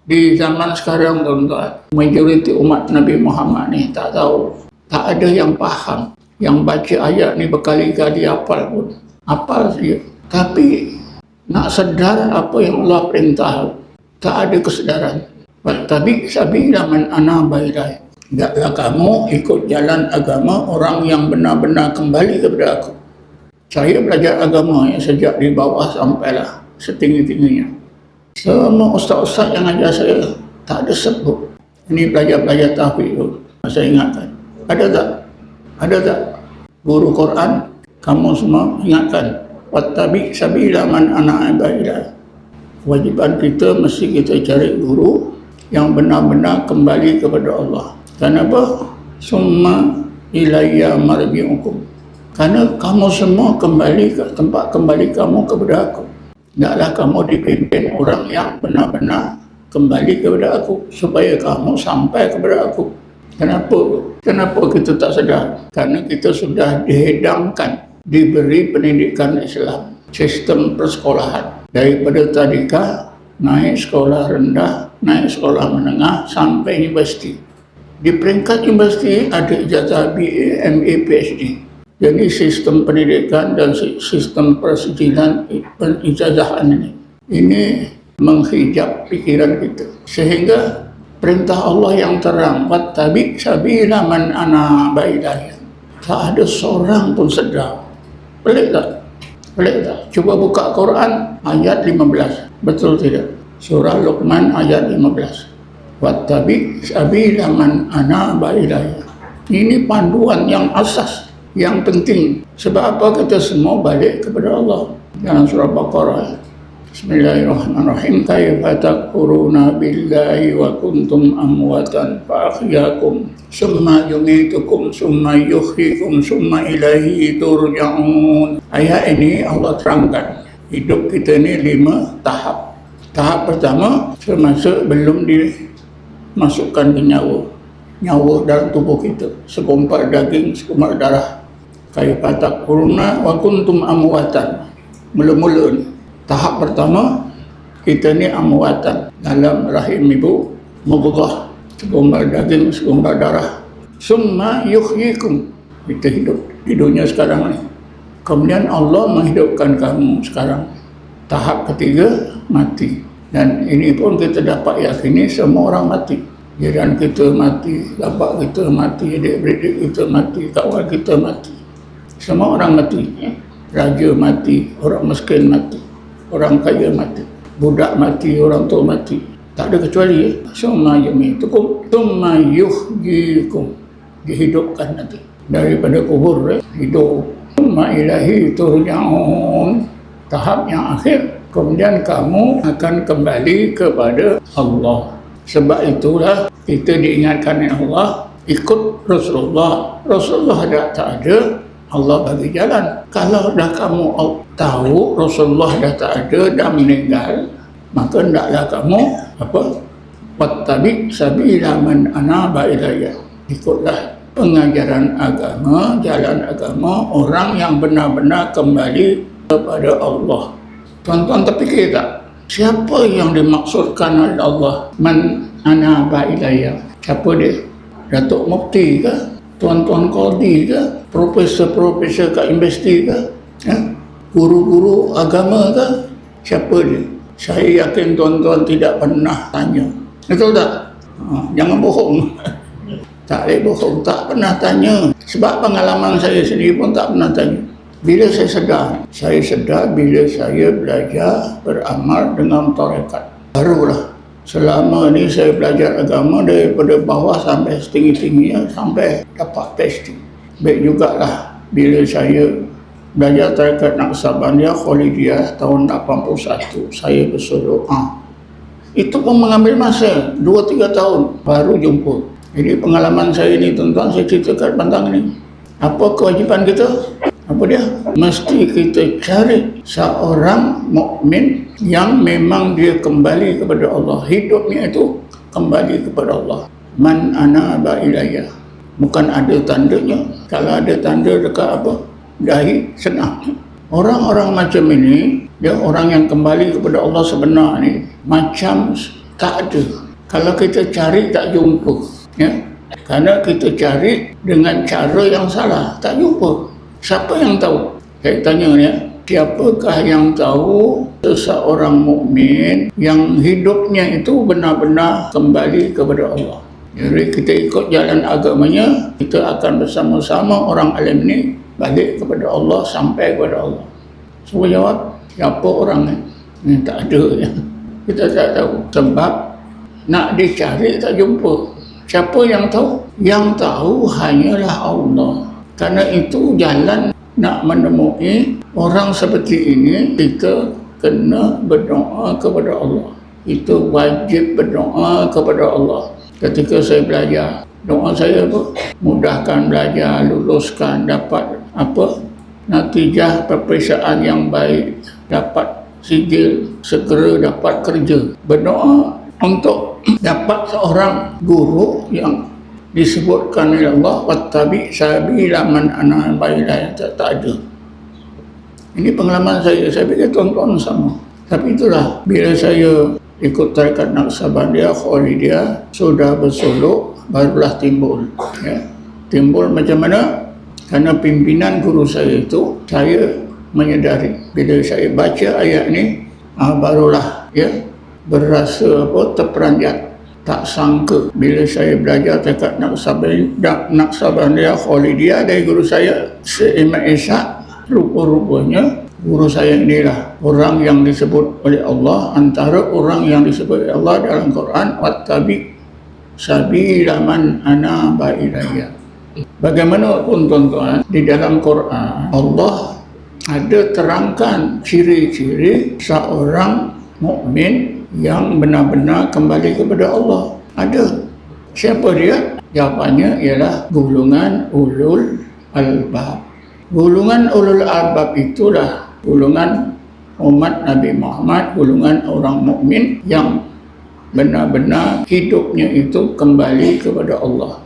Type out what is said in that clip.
Di zaman sekarang tuan-tuan, majoriti umat Nabi Muhammad ni tak tahu, tak ada yang faham, yang baca ayat ni berkali-kali hafal pun, hafal saja, tapi nak sedar apa yang Allah perintah, tak ada kesedaran. Wattabi' sabila man anaba ilaihi, hendaklah kamu ikut jalan agama orang yang benar-benar kembali kepada aku. Saya belajar agama yang sejak di bawah sampailah setinggi-tingginya. Semua ustaz-ustaz yang ajar saya tak ada sebut ini belajar tauhid tu. Saya ingatkan, ada tak? Ada tak? Guru Quran, kamu semua ingatkan, wattabi' sabila man anaba ilaihi. Kewajiban kita mesti kita cari guru yang benar-benar kembali kepada Allah. Kenapa? Summa ilayya marji'ukum. Karena kamu semua kembali ke tempat kembali kamu kepada aku. Hendaklah kamu dipimpin orang yang benar-benar kembali kepada aku, supaya kamu sampai kepada aku. Kenapa kita tak sedar? Karena kita sudah dihidangkan, diberi pendidikan Islam, sistem persekolahan. Daripada tadika, naik sekolah rendah, naik sekolah menengah, sampai universiti. Di peringkat universiti ada ijazah BA, MA, PhD. Jadi sistem pendidikan dan sistem persijilan penijazahan ini menghijab pikiran kita. Sehingga perintah Allah yang terang, wattabi' sabila man anaba ilaihi, tak ada seorang pun sedar. Pelik tak? Pelik tak? Cuba buka Quran ayat 15. Betul tidak? Surah Luqman ayat 15. Wattabi' sabila man anaba ilaihi. Ini panduan yang asas, yang penting. Sebab apa? Kita semua balik kepada Allah. Dalam surah Baqarah, Bismillahirrahmanirrahim. Kaifa takfuruna billahi wa kuntum amwatan fa ahyaakum summa yumitukum summa yuhyikum summa ilaihi turja'un. Ayat ini Allah terangkan hidup kita ni 5 tahap. Tahap pertama, semasa belum dimasukkan ke nyawa dalam tubuh kita, segumpal daging, segumpal darah. Kaifa takfuruna wa kuntum amwatan. Mula-mula ni tahap pertama, kita ni amwatan, dalam rahim ibu, mudghah, segumpal daging, segumpal darah. Summa yuhyikum, kita hidup di dunia sekarang ni. Kemudian Allah menghidupkan kamu sekarang. Tahap ketiga, mati. Dan ini pun kita dapat yakini semua orang mati. Jiran kita mati, bapak kita mati, adik-beradik kita mati, kawan kita mati. Semua orang mati. Raja mati, orang miskin mati, orang kaya mati, budak mati, orang tua mati. Tak ada kecuali summa yumitukum summa yuhyikum, dihidupkan nanti daripada kubur, hidup. Summa ilaihi turja'un, tahap yang akhir, kemudian kamu akan kembali kepada Allah. Sebab itulah kita diingatkan oleh Allah, ikut Rasulullah. Rasulullah tak ada, Allah bagi jalan. Kalau dah kamu tahu Rasulullah dah tak ada, dah meninggal, maka hendaklah kamu wattabi' sabila man anaba ilayya, ikutlah pengajaran agama, jalan agama orang yang benar-benar kembali kepada Allah. Tuan-tuan terfikir tak, siapa yang dimaksudkan oleh Allah man anaba ilayya? Siapa dia? Datuk Mufti ke? Tuan-tuan Qadi ke? Profesor-profesor kat universiti ke? Guru-guru agama ke? Siapa dia? Saya yakin tuan-tuan tidak pernah tanya. Betul tak? Jangan bohong. Tak boleh bohong, tak pernah tanya. Sebab pengalaman saya sendiri pun tak pernah tanya. Bila saya sedar? Saya sedar bila saya belajar beramal dengan tarekat. Barulah. Selama ni saya belajar agama daripada bawah sampai setinggi-tingginya, sampai dapat PhD. Baik jugalah bila saya belajar tarekat Naqsabandiyah Khalidiyah tahun 81, saya bersuruh itu pun mengambil masa 2-3 tahun baru jumpa. Jadi pengalaman saya ni tuan-tuan, saya ceritakan tentang ni. Apa kewajipan kita? Apa dia? Mesti kita cari seorang mukmin yang memang dia kembali kepada Allah. Hidupnya itu kembali kepada Allah. Man anaba ilayya. Bukan ada tandanya. Kalau ada tanda dekat dahi, senang. Orang-orang macam ini, dia orang yang kembali kepada Allah sebenar ni, macam Tak ada. Kalau kita cari tak jumpa, ya. Karena kita cari dengan cara yang salah, tak jumpa. Siapa yang tahu? Saya tanya ya, siapakah yang tahu seseorang mukmin yang hidupnya itu benar-benar kembali kepada Allah? Jadi kita ikut jalan agamanya, kita akan bersama-sama orang alim ni balik kepada Allah, sampai kepada Allah. Semua jawab, siapa orang ni? Tak ada ya. Kita tak tahu. Sebab nak dicari tak jumpa. Siapa yang tahu? Yang tahu hanyalah Allah. Karena itu jalan nak menemui orang seperti ini, kita kena berdoa kepada Allah. Itu wajib berdoa kepada Allah. Ketika saya belajar, doa saya apa? Mudahkan belajar, luluskan, dapat apa? Natijah peperiksaan yang baik, dapat sijil, segera dapat kerja. Berdoa untuk dapat seorang guru yang disebutkan oleh Allah, wattabi sabila man anaba ilaih. Tak ada. Ini pengalaman saya fikir tuan-tuan sama. Tapi itulah, bila saya ikut tarekat Naqsabandiyah, Khalidiyah, sudah bersolok, barulah timbul. Ya. Timbul macam mana? Karena pimpinan guru saya itu, saya menyedari. Bila saya baca ayat ni, barulah ya berasa terperanjat. Tak sangka bila saya belajar tarekat Naqsabandiyah, Khalidiyah dari guru saya, Imam Ishaq, rupa-rupanya guru saya inilah orang yang disebut oleh Allah, antara orang yang disebut oleh Allah dalam Quran, wattabi sabila man anaba ilayya. Bagaimanapun tuan-tuan, di dalam Quran Allah ada terangkan ciri-ciri seorang mukmin yang benar-benar kembali kepada Allah. Ada. Siapa dia? Jawapannya ialah golongan ulul albab. Golongan ulul albab itulah golongan umat Nabi Muhammad, golongan orang mukmin yang benar-benar hidupnya itu kembali kepada Allah.